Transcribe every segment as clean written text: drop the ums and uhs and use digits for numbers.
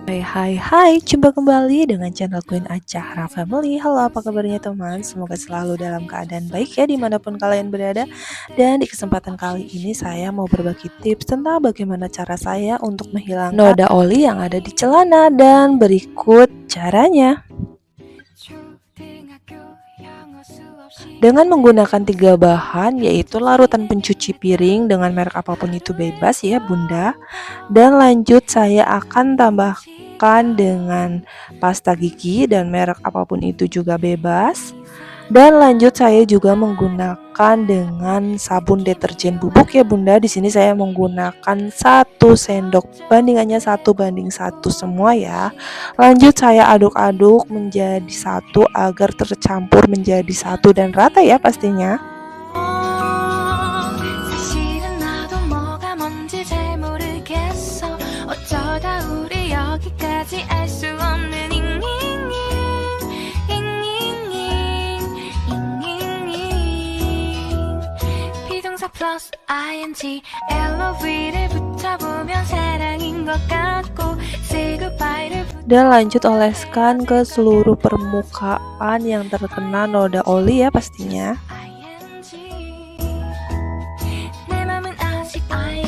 Hai, jumpa kembali dengan channel Queen Acahra Family. Halo, apa kabarnya teman? Semoga selalu dalam keadaan baik ya dimanapun kalian berada. Dan di kesempatan kali ini saya mau berbagi tips tentang bagaimana cara saya untuk menghilangkan noda oli yang ada di celana. Dan berikut caranya. Dengan menggunakan 3 bahan, yaitu larutan pencuci piring dengan merek apapun itu bebas ya bunda. Dan lanjut saya akan tambahkan dengan pasta gigi dan merek apapun itu juga bebas. Dan lanjut saya juga menggunakan dengan sabun deterjen bubuk ya bunda. Di sini saya menggunakan 1 sendok, bandingannya 1:1 semua ya. Lanjut saya aduk-aduk menjadi satu agar tercampur menjadi satu dan rata ya pastinya. plus ing LOV를 붙여보면 사랑인 것 같고 say goodbye를. Dan lanjut oleskan ke seluruh permukaan yang terkena noda oli ya pastinya. 내 맘은 아직 ing.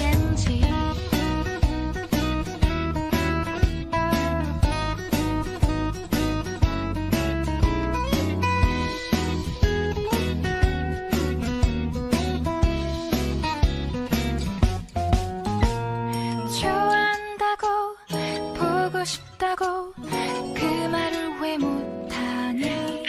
좋아한다고 보고 싶다고 그 말을 왜 못하니.